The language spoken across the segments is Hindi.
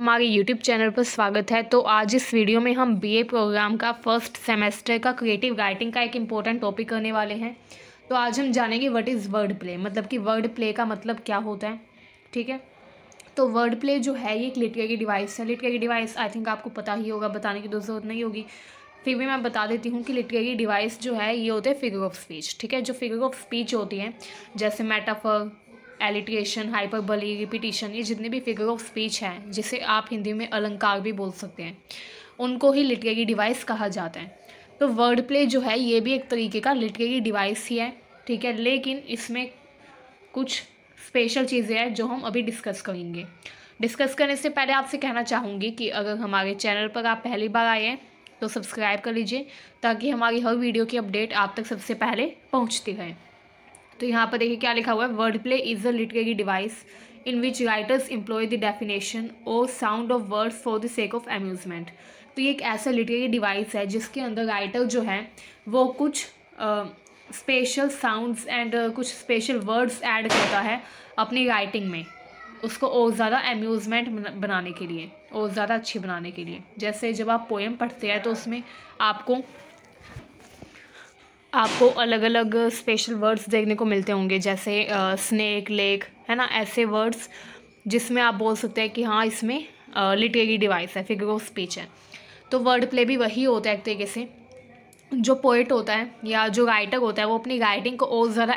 हमारे YouTube चैनल पर स्वागत है। तो आज इस वीडियो में हम बीए प्रोग्राम का फर्स्ट सेमेस्टर का क्रिएटिव राइटिंग का एक इम्पोर्टेंट टॉपिक करने वाले हैं। तो आज हम जानेंगे व्हाट इज़ वर्ड प्ले, मतलब कि वर्ड प्ले का मतलब क्या होता है। ठीक है, तो वर्ड प्ले जो है ये एक लिटरेरी डिवाइस है। लिटरेरी डिवाइस आई थिंक आपको पता ही होगा, बताने की तो ज़रूरत नहीं होगी, फिर भी मैं बता देती हूँ कि लिटरेरी डिवाइस जो है ये होते हैं फिगर ऑफ स्पीच। ठीक है, जो फिगर ऑफ स्पीच होती हैं जैसे मेटाफर, एलिट्रेशन, हाइपरबोली, रिपीटिशन, ये जितने भी फिगर ऑफ स्पीच हैं जिसे आप हिंदी में अलंकार भी बोल सकते हैं, उनको ही लिटरेरी डिवाइस कहा जाता है। तो वर्ड प्ले जो है ये भी एक तरीके का लिटरेरी डिवाइस ही है। ठीक है, लेकिन इसमें कुछ स्पेशल चीज़ें हैं जो हम अभी डिस्कस करेंगे। डिस्कस करने से पहले आपसे कहना चाहूँगी कि अगर हमारे चैनल पर आप पहली बार आए हैं तो सब्सक्राइब कर लीजिए ताकि हमारी हर वीडियो की अपडेट आप तक सबसे पहले पहुँचती रहे। तो यहाँ पर देखिए क्या लिखा हुआ है, word play is a literary device in which writers employ the definition और sound of words for the sake of amusement. तो ये एक ऐसा लिटरेरी डिवाइस है जिसके अंदर राइटर जो है वो कुछ स्पेशल साउंड्स एंड कुछ स्पेशल वर्ड्स ऐड करता है अपनी राइटिंग में, उसको और ज़्यादा अम्यूज़मेंट बनाने के लिए, और ज़्यादा अच्छी बनाने के लिए। जैसे जब आप पोएम पढ़ते हैं तो उसमें आपको अलग अलग स्पेशल वर्ड्स देखने को मिलते होंगे, जैसे स्नेक, लेक, है ना, ऐसे वर्ड्स जिसमें आप बोल सकते हैं कि हाँ इसमें लिटरेरी डिवाइस है, फिगर ऑफ स्पीच है। तो वर्ड प्ले भी वही होता है एक तरीके से। जो पोइट होता है या जो राइटर होता है वो अपनी राइटिंग को और ज़्यादा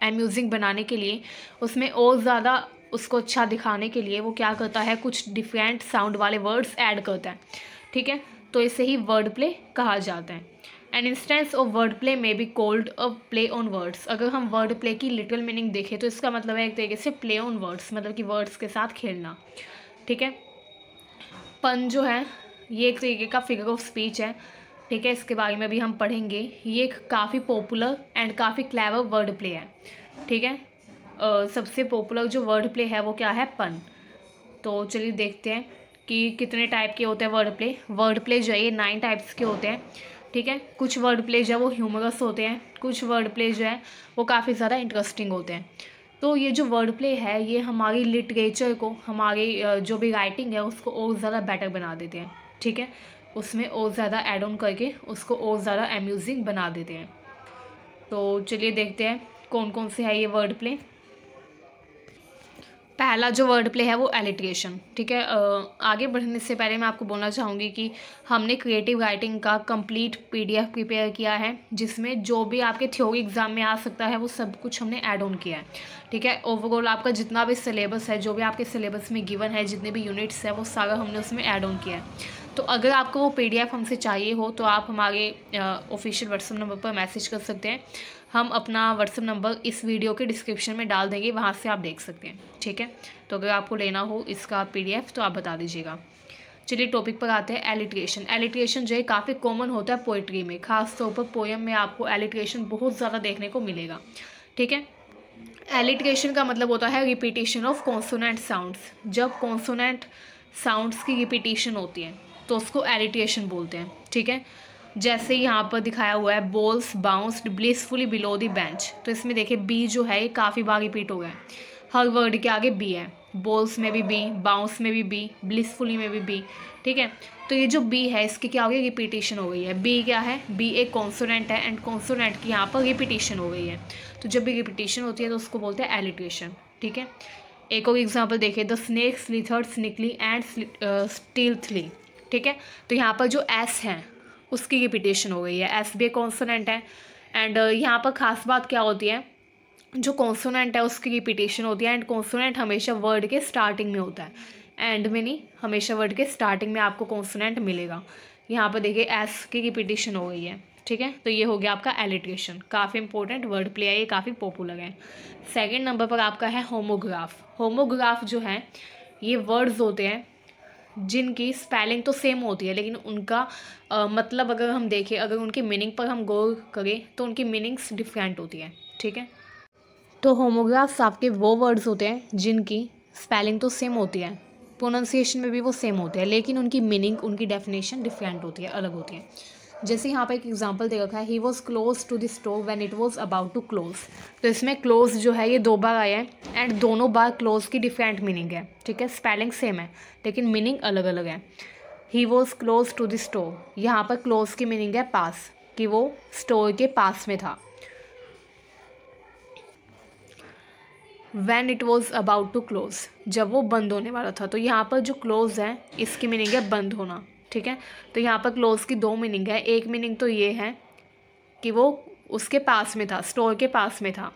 अम्यूजिंग बनाने के लिए, उसमें और ज़्यादा उसको अच्छा दिखाने के लिए वो क्या करता है, कुछ डिफरेंट साउंड वाले वर्ड्स ऐड करता है। ठीक है, तो इसे ही वर्ड प्ले कहा जाता है। An instance of word play may be called a play on words. अगर हम वर्ड प्ले की लिटरल मीनिंग देखें तो इसका मतलब है एक तरीके से प्ले ऑन वर्ड्स, मतलब कि वर्ड्स के साथ खेलना। ठीक है, पन जो है ये एक तरीके का फिगर ऑफ स्पीच है। ठीक है, इसके बारे में भी हम पढ़ेंगे। ये एक काफ़ी पॉपुलर एंड काफ़ी क्लेवर वर्ड प्ले है। ठीक है, सबसे पॉपुलर जो वर्ड प्ले है वो क्या है, पन। तो चलिए देखते हैं कि कितने टाइप के होते हैं वर्ड प्ले। वर्ड प्ले जो है ये 9 टाइप्स के होते हैं। ठीक है, कुछ वर्ड प्ले जो है वो ह्यूमरस होते हैं, कुछ वर्ड प्ले जो है वो काफ़ी ज़्यादा इंटरेस्टिंग होते हैं। तो ये जो वर्ड प्ले है ये हमारी लिटरेचर को, हमारी जो भी राइटिंग है उसको और ज़्यादा बेटर बना देते हैं। ठीक है, उसमें और ज़्यादा ऐड ऑन करके उसको और ज़्यादा अम्यूजिंग बना देते हैं। तो चलिए देखते हैं कौन कौन से है ये वर्ड प्ले। पहला जो वर्ड प्ले है वो एलिट्रेशन। ठीक है, आगे बढ़ने से पहले मैं आपको बोलना चाहूँगी कि हमने क्रिएटिव राइटिंग का कंप्लीट पीडीएफ प्रिपेयर किया है जिसमें जो भी आपके थ्योरी एग्जाम में आ सकता है वो सब कुछ हमने ऐड ऑन किया है। ठीक है, ओवरऑल आपका जितना भी सिलेबस है, जो भी आपके सिलेबस में गिवन है, जितने भी यूनिट्स है वो सारा हमने उसमें ऐड ऑन किया है। तो अगर आपको वो पीडीएफ हमसे चाहिए हो तो आप हमारे ऑफिशियल व्हाट्सएप नंबर पर मैसेज कर सकते हैं। हम अपना व्हाट्सएप नंबर इस वीडियो के डिस्क्रिप्शन में डाल देंगे, वहाँ से आप देख सकते हैं। ठीक है, तो अगर आपको लेना हो इसका पीडीएफ तो आप बता दीजिएगा। चलिए टॉपिक पर आते हैं, एलिट्रेशन। एलिट्रेशन जो है काफ़ी कॉमन होता है पोइट्री में, खास तौर पर पोएम में आपको एलिट्रेशन बहुत ज़्यादा देखने को मिलेगा। ठीक है, एलिट्रेशन का मतलब होता है रिपीटिशन ऑफ कॉन्सोनेंट साउंड्स। जब कॉन्सोनेंट साउंड्स की रिपीटिशन होती है तो उसको एलिट्रेशन बोलते हैं। ठीक है, जैसे यहाँ पर दिखाया हुआ है, balls bounced blissfully below the bench. तो इसमें देखिए बी जो है ये काफ़ी बार रिपीट हो गया है, हर वर्ड के आगे बी है। बॉल्स में भी बी, बाउंस में भी बी, ब्लिसफुली में भी बी। ठीक है, तो ये जो बी है इसकी क्या हो गई, रिपीटिशन हो गई है। बी क्या है, बी एक कॉन्सोनेंट है एंड कॉन्सोनेंट की यहाँ पर रिपीटिशन हो गई है। तो जब भी रिपीटिशन होती है तो उसको बोलते हैं एलिट्रेशन। ठीक है, एक और एग्जाम्पल देखिए, द स्नेक स्लिथर्ड स्निकली एंड स्टील्थली। ठीक है, तो यहाँ पर जो एस है उसकी रिपीटेशन हो गई है, एस भी एक कॉन्सोनेंट है। एंड यहाँ पर खास बात क्या होती है, जो कॉन्सोनेंट है उसकी रिपीटेशन होती है। एंड कॉन्सोनेंट हमेशा वर्ड के स्टार्टिंग में होता है, एंड में नहीं, हमेशा वर्ड के स्टार्टिंग में आपको कॉन्सोनेंट मिलेगा। यहाँ पर देखिए एस की रिपीटेशन हो गई है। ठीक है, तो ये हो गया आपका एलिट्रेशन। काफ़ी इंपॉर्टेंट वर्ड प्ले है, ये काफ़ी पॉपुलर है। सेकेंड नंबर पर आपका है होमोग्राफ। होमोग्राफ जो है ये वर्ड्स होते हैं जिनकी स्पेलिंग तो सेम होती है लेकिन उनका मतलब अगर हम देखें, अगर उनकी मीनिंग पर हम गौर करें तो उनकी मीनिंग्स डिफरेंट होती है। ठीक है, तो होमोग्राफ्स आपके वो वर्ड्स होते हैं जिनकी स्पेलिंग तो सेम होती है, प्रोनाउंसिएशन में भी वो सेम होते हैं, लेकिन उनकी मीनिंग, उनकी डेफिनेशन डिफरेंट होती है, अलग होती है। जैसे यहाँ पर एक एग्जांपल दे रखा है, he was close to the store when it was about to close. तो इसमें क्लोज जो है ये 2 बार आया है एंड दोनों बार क्लोज की डिफरेंट मीनिंग है, ठीक है। स्पेलिंग सेम है लेकिन मीनिंग अलग अलग है। He was close to the store, यहाँ पर क्लोज की मीनिंग है पास, कि वो स्टोर के पास में था। When it was about to close, जब वो बंद होने वाला था। तो यहाँ पर जो क्लोज है इसकी मीनिंग है बंद होना, ठीक है। तो यहाँ पर क्लोज की 2 मीनिंग है। एक मीनिंग तो ये है कि वो उसके पास में था, स्टोर के पास में था।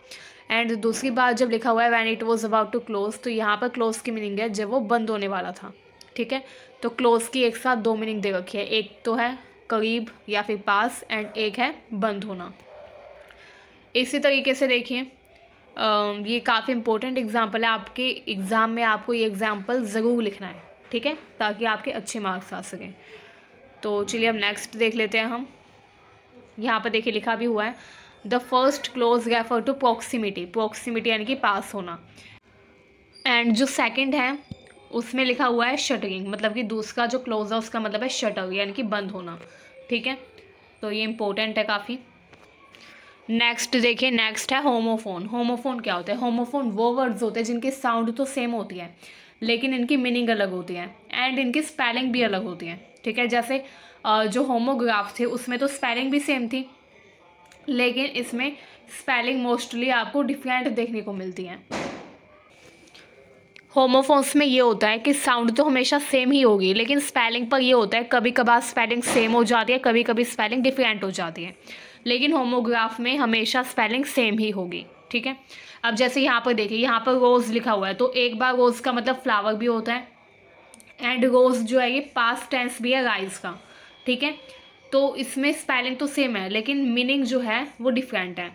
एंड दूसरी बात जब लिखा हुआ है when it was about to close, तो यहाँ पर क्लोज की मीनिंग है जब वो बंद होने वाला था, ठीक है। तो क्लोज की एक साथ 2 मीनिंग दे रखी है, एक तो है करीब या फिर पास एंड एक है बंद होना। इसी तरीके से देखिए ये काफ़ी इंपॉर्टेंट एग्जाम्पल है, आपके एग्ज़ाम में आपको ये एग्जाम्पल ज़रूर लिखना है, ठीक है, ताकि आपके अच्छे मार्क्स आ सकें। तो चलिए अब नेक्स्ट देख लेते हैं हम। यहाँ पर देखिए लिखा भी हुआ है the first close refer to proximity, proximity यानी कि पास होना। एंड जो सेकंड है उसमें लिखा हुआ है शटरिंग, मतलब कि दूसरा जो क्लोज है उसका मतलब है शटर यानी कि बंद होना, ठीक है। तो ये इंपॉर्टेंट है काफ़ी। नेक्स्ट देखिए, नेक्स्ट है होमोफोन। होमोफोन क्या होता है? होमोफोन वो वर्ड्स होते हैं जिनकी साउंड तो सेम होती है लेकिन इनकी मीनिंग अलग होती है एंड इनकी स्पेलिंग भी अलग होती है, ठीक है। जैसे जो होमोग्राफ थे उसमें तो स्पेलिंग भी सेम थी लेकिन इसमें स्पेलिंग मोस्टली आपको डिफरेंट देखने को मिलती है। होमोफोन्स में ये होता है कि साउंड तो हमेशा सेम ही होगी लेकिन स्पेलिंग पर ये होता है कभी कभार स्पेलिंग सेम हो जाती है, कभी कभी स्पेलिंग डिफरेंट हो जाती है, लेकिन होमोग्राफ में हमेशा स्पेलिंग सेम ही होगी, ठीक है। अब जैसे यहाँ पर देखिए, यहाँ पर रोज़ लिखा हुआ है तो एक बार रोज़ का मतलब फ्लावर भी होता है एंड रोज़ जो है ये पास्ट टेंस भी है राइज का, ठीक है। तो इसमें स्पेलिंग तो सेम है लेकिन मीनिंग जो है वो डिफरेंट है।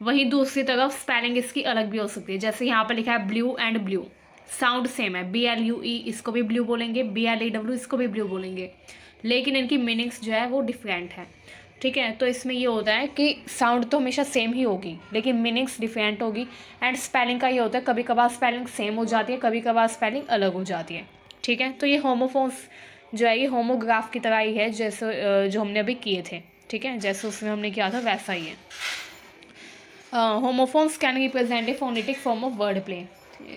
वहीं दूसरी तरफ स्पेलिंग इसकी अलग भी हो सकती है। जैसे यहाँ पर लिखा है blue and blue, sound same है, BLUE इसको भी ब्लू बोलेंगे, BLEW इसको भी ब्लू बोलेंगे, लेकिन इनकी मीनिंग्स जो है वो डिफरेंट है, ठीक है। तो इसमें ये होता है कि साउंड तो हमेशा सेम ही होगी लेकिन मीनिंग्स डिफरेंट होगी। एंड स्पेलिंग का ये होता है कभी कभार स्पेलिंग सेम हो जाती है, कभी कभार स्पेलिंग अलग हो जाती है, ठीक है। तो ये होमोफोन्स जो है ये होमोग्राफ की तरह ही है जैसे जो हमने अभी किए थे, ठीक है, जैसे उसमें हमने किया था वैसा ही है। Homophones can represent a phonetic form of word play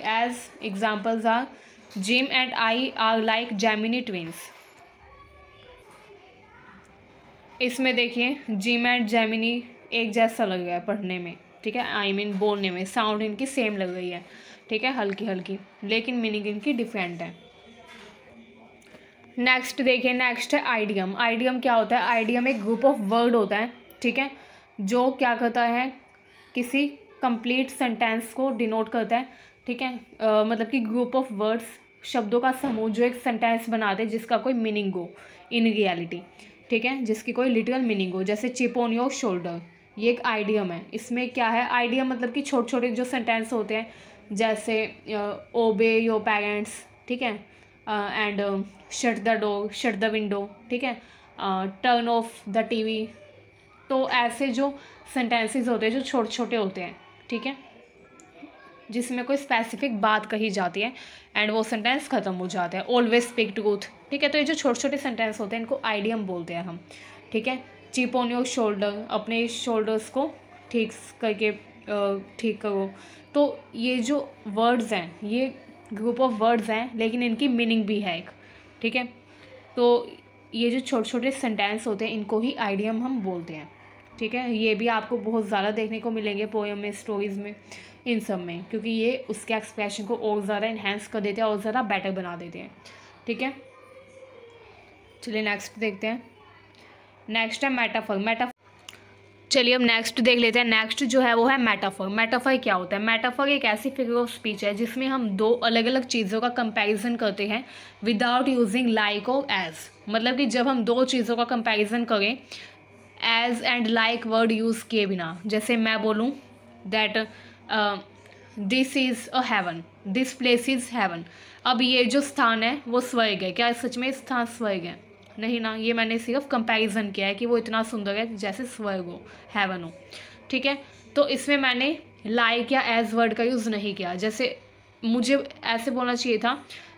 as examples are Jim and I are like Gemini twins. इसमें देखिए जिम एंड जेमिनी एक जैसा लग रहा है पढ़ने में, ठीक है, आई मीन बोलने में साउंड इनकी सेम लग रही है, ठीक है, हल्की हल्की, लेकिन मीनिंग इनकी डिफरेंट है। नेक्स्ट देखिए, नेक्स्ट है आइडियम। आइडियम क्या होता है? आइडियम एक ग्रुप ऑफ वर्ड होता है, ठीक है, जो क्या करता है किसी कंप्लीट सेंटेंस को डिनोट करता है, ठीक है। मतलब कि ग्रुप ऑफ वर्ड्स, शब्दों का समूह जो एक सेंटेंस बनाते हैं जिसका कोई मीनिंग हो इन रियलिटी, ठीक है, जिसकी कोई लिटरल मीनिंग हो। जैसे चिप ऑन योर शोल्डर, ये एक आइडियम है। इसमें क्या है? आइडियम मतलब कि छोटे छोटे जो सेंटेंस होते हैं, जैसे ओबे योर पेरेंट्स, ठीक है, and shut the door, shut the window, ठीक है, टर्न ऑफ द टीवी। तो ऐसे जो सेंटेंसेस होते हैं जो छोटे छोटे होते हैं, ठीक है, जिसमें कोई स्पेसिफिक बात कही जाती है एंड वो सेंटेंस ख़त्म हो जाता है। ऑलवेज स्पीक ट्रूथ, ठीक है। तो ये जो छोटे छोटे सेंटेंस होते हैं इनको आइडियम बोलते हैं हम, ठीक है। चिप ऑन योर शोल्डर, अपने शोल्डर्स को ठीक करके ठीक करो। तो ये जो वर्ड्स हैं ये ग्रुप ऑफ वर्ड्स हैं लेकिन इनकी मीनिंग भी है एक, ठीक है। तो ये जो छोटे छोटे सेंटेंस होते हैं इनको ही आइडियम हम बोलते हैं, ठीक है। ये भी आपको बहुत ज़्यादा देखने को मिलेंगे पोएम में, स्टोरीज़ में, इन सब में, क्योंकि ये उसके एक्सप्रेशन को और ज़्यादा इन्हेंस कर देते हैं और ज़्यादा बेटर बना देते हैं, ठीक है। चलिए नेक्स्ट देखते हैं। नेक्स्ट है मेटाफर। चलिए अब नेक्स्ट देख लेते हैं। नेक्स्ट जो है वो है मेटाफर। मेटाफर क्या होता है? मेटाफर एक ऐसी फिगर ऑफ स्पीच है जिसमें हम दो अलग अलग चीज़ों का कंपैरिजन करते हैं विदाउट यूजिंग लाइक और एज। मतलब कि जब हम दो चीज़ों का कंपैरिजन करें as and like word use किए बिना, जैसे मैं बोलूँ that this is a heaven, this place is heaven. अब ये जो स्थान है वो स्वर्ग है। क्या सच में स्थान स्वर्ग है? नहीं ना, ये मैंने सिर्फ कंपैरिजन किया है कि वो इतना सुंदर है जैसे स्वर्ग हो, हेवन हो, ठीक है। तो इसमें मैंने लाइक या एज वर्ड का यूज़ नहीं किया। जैसे मुझे ऐसे बोलना चाहिए था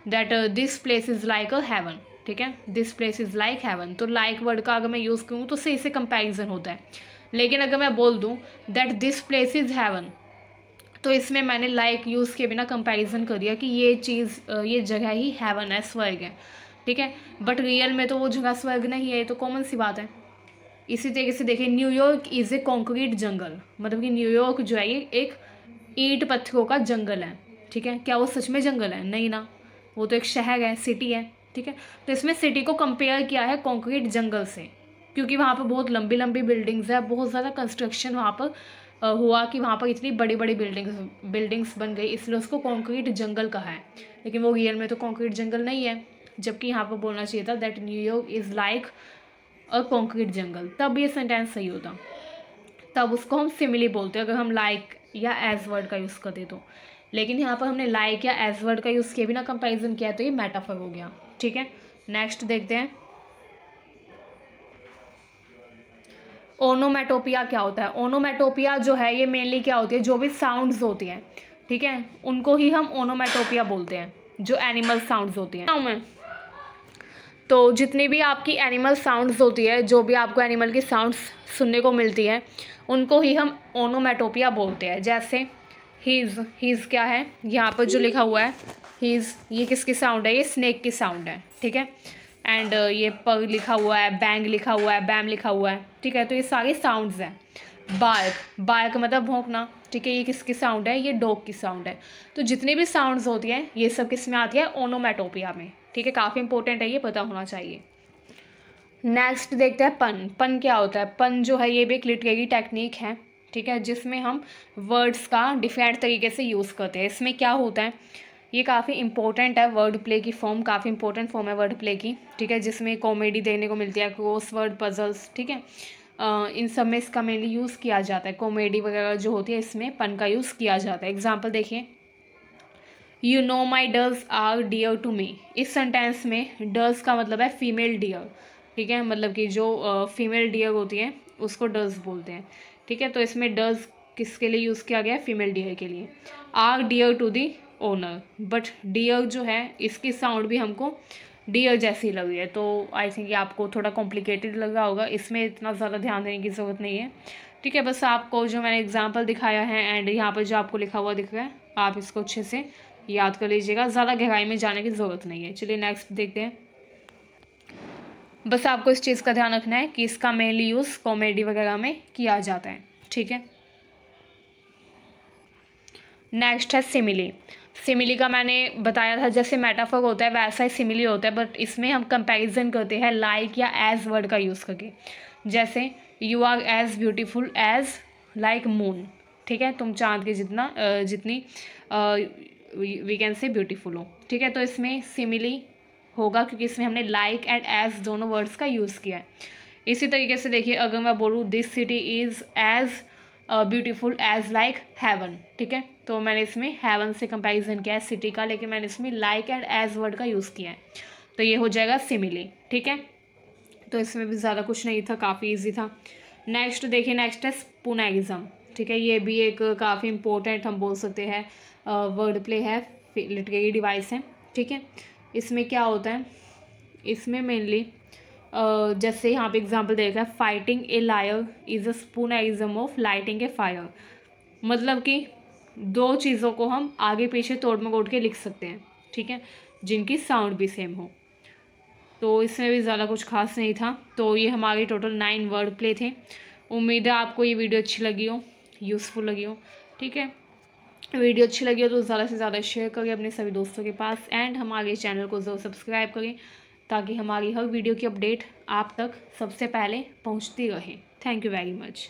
that this place is like a heaven, ठीक है, this place is like heaven, तो लाइक वर्ड का अगर मैं यूज़ करूँ तो सही से कंपैरिजन होता है। लेकिन अगर मैं बोल दूँ that this place is haven, तो इसमें मैंने लाइक यूज़ के बिना कंपैरिजन कर दिया कि ये चीज़ ये जगह ही हेवन है, स्वर्ग है, ठीक है। बट रियल में तो वो जगह स्वर्ग नहीं है, ये तो कॉमन सी बात है। इसी तरीके से देखिए, न्यूयॉर्क इज़ ए कॉन्क्रीट जंगल, मतलब कि न्यूयॉर्क जो है ये एक ईंट पत्थरों का जंगल है, ठीक है। क्या वो सच में जंगल है? नहीं ना, वो तो एक शहर है, सिटी है, ठीक है। तो इसमें सिटी को कंपेयर किया है कॉन्क्रीट जंगल से, क्योंकि वहाँ पर बहुत लंबी लंबी बिल्डिंग्स है, बहुत ज़्यादा कंस्ट्रक्शन वहाँ पर हुआ कि वहाँ पर इतनी बड़ी बड़ी बिल्डिंग्स बन गई, इसलिए उसको कॉन्क्रीट जंगल कहा है। लेकिन वो रियल में तो कॉन्क्रीट जंगल नहीं है, जबकि यहाँ पर बोलना चाहिए था that New York is like a concrete jungle, तब ये सेंटेंस सही होता। तब उसको हम सिमिली बोलते हैं अगर हम लाइक या एज वर्ड का यूज़ करते तो। लेकिन यहाँ पर हमने लाइक या एज वर्ड का यूज़ किए बिना कंपैरिजन किया, तो ये मेटाफर हो गया, ठीक है। नेक्स्ट देखते हैं, ओनोमेटोपिया क्या होता है। ओनोमेटोपिया जो है ये मेनली क्या होती है, जो भी साउंड्स होती हैं, ठीक है, उनको ही हम ओनोमेटोपिया बोलते हैं, जो एनिमल साउंड्स होती हैं। मैं तो जितनी भी आपकी एनिमल साउंड्स होती है, जो भी आपको एनिमल की साउंड्स सुनने को मिलती है, उनको ही हम ओनोमेटोपिया बोलते हैं। जैसे हीज़ क्या है, यहाँ पर जो लिखा हुआ है हीज़, ये किसकी साउंड है, ये स्नेक की साउंड है, ठीक है। एंड ये पर लिखा हुआ है, बैंग लिखा हुआ है, बैम लिखा हुआ है, ठीक है। तो ये सारी साउंड्स हैं। बार्क मतलब भौंकना, ठीक है, ये किसकी साउंड है, ये डॉग की साउंड है। तो जितनी भी साउंड्स होती हैं ये सब किस में आती है, ओनोमेटोपिया में, ठीक है। काफ़ी इंपॉर्टेंट है, ये पता होना चाहिए। नेक्स्ट देखते हैं पन। पन क्या होता है। पन जो है ये भी एक लिटरेरी टेक्निक है, ठीक है, जिसमें हम वर्ड्स का डिफरेंट तरीके से यूज़ करते हैं। इसमें क्या होता है, ये काफ़ी इंपॉर्टेंट है, वर्ड प्ले की फॉर्म काफ़ी इंपॉर्टेंट फॉर्म है वर्ड प्ले की, ठीक है, जिसमें कॉमेडी देखने को मिलती है, क्रॉस वर्ड पजल्स, ठीक है। इन सब में इसका मेनली यूज़ किया जाता है। कॉमेडी वगैरह जो होती है इसमें पन का यूज़ किया जाता है। एग्जाम्पल देखिए, you know my deers are dear to me. इस सेंटेंस में डर्स का मतलब है फीमेल डियर, ठीक है, मतलब कि जो फीमेल डियर होती है उसको डर्स बोलते हैं, ठीक है। तो इसमें डर्स किसके लिए यूज़ किया गया है, फीमेल डियर के लिए। Are dear to the owner, but dear जो है इसकी साउंड भी हमको डियर जैसी लग रही है, तो आई थिंक ये आपको थोड़ा कॉम्प्लिकेटेड लग रहा होगा, इसमें इतना ज़्यादा ध्यान देने की ज़रूरत नहीं है, ठीक है। बस आपको जो मैंने एग्जाम्पल दिखाया है एंड यहाँ पर जो आपको लिखा हुआ दिख रहा है, आप इसको अच्छे से याद कर लीजिएगा, ज़्यादा गहराई में जाने की ज़रूरत नहीं है। चलिए नेक्स्ट देखते हैं। बस आपको इस चीज़ का ध्यान रखना है कि इसका मेनली यूज़ कॉमेडी वगैरह में किया जाता है, ठीक है। नेक्स्ट है सिमिली। सिमिली का मैंने बताया था, जैसे मेटाफर होता है वैसा ही सिमिली होता है, बट इसमें हम कंपैरिजन करते हैं लाइक या एज वर्ड का यूज़ करके। जैसे you are as beautiful as like moon, ठीक है, तुम चाँद के जितनी वी कैन से ब्यूटीफुल हो, ठीक है। तो इसमें सिमिली होगा क्योंकि इसमें हमने लाइक एंड एज दोनों वर्ड्स का यूज़ किया है। इसी तरीके से देखिए, अगर मैं बोलूँ this city is as beautiful as like heaven, ठीक है, तो मैंने इसमें हेवन से कंपैरिजन किया है सिटी का, लेकिन मैंने इसमें लाइक एंड एज वर्ड का यूज़ किया है, तो ये हो जाएगा सिमिली, ठीक है। तो इसमें भी ज़्यादा कुछ नहीं था, काफ़ी ईजी था। नेक्स्ट देखिए, नेक्स्ट है स्पूनैरिज्म, ठीक है। ये भी एक काफ़ी इंपॉर्टेंट हम बोल सकते हैं वर्ड प्ले है, लिटरेरी डिवाइस है, ठीक है। इसमें क्या होता है, इसमें मेनली जैसे यहाँ पे एग्जांपल देखा है, fighting a liar is a spoonerism of lighting a fire, मतलब कि दो चीज़ों को हम आगे पीछे तोड़ मरोड़ के लिख सकते हैं, ठीक है, जिनकी साउंड भी सेम हो। तो इसमें भी ज़्यादा कुछ खास नहीं था। तो ये हमारे टोटल 9 वर्ड प्ले थे। उम्मीद है आपको ये वीडियो अच्छी लगी हो, यूज़फुल लगी हो, ठीक है। वीडियो अच्छी लगी हो तो ज़्यादा से ज़्यादा शेयर करें अपने सभी दोस्तों के पास, एंड हमारे चैनल को ज़रूर सब्सक्राइब करें ताकि हमारी हर वीडियो की अपडेट आप तक सबसे पहले पहुंचती रहे। Thank you very much.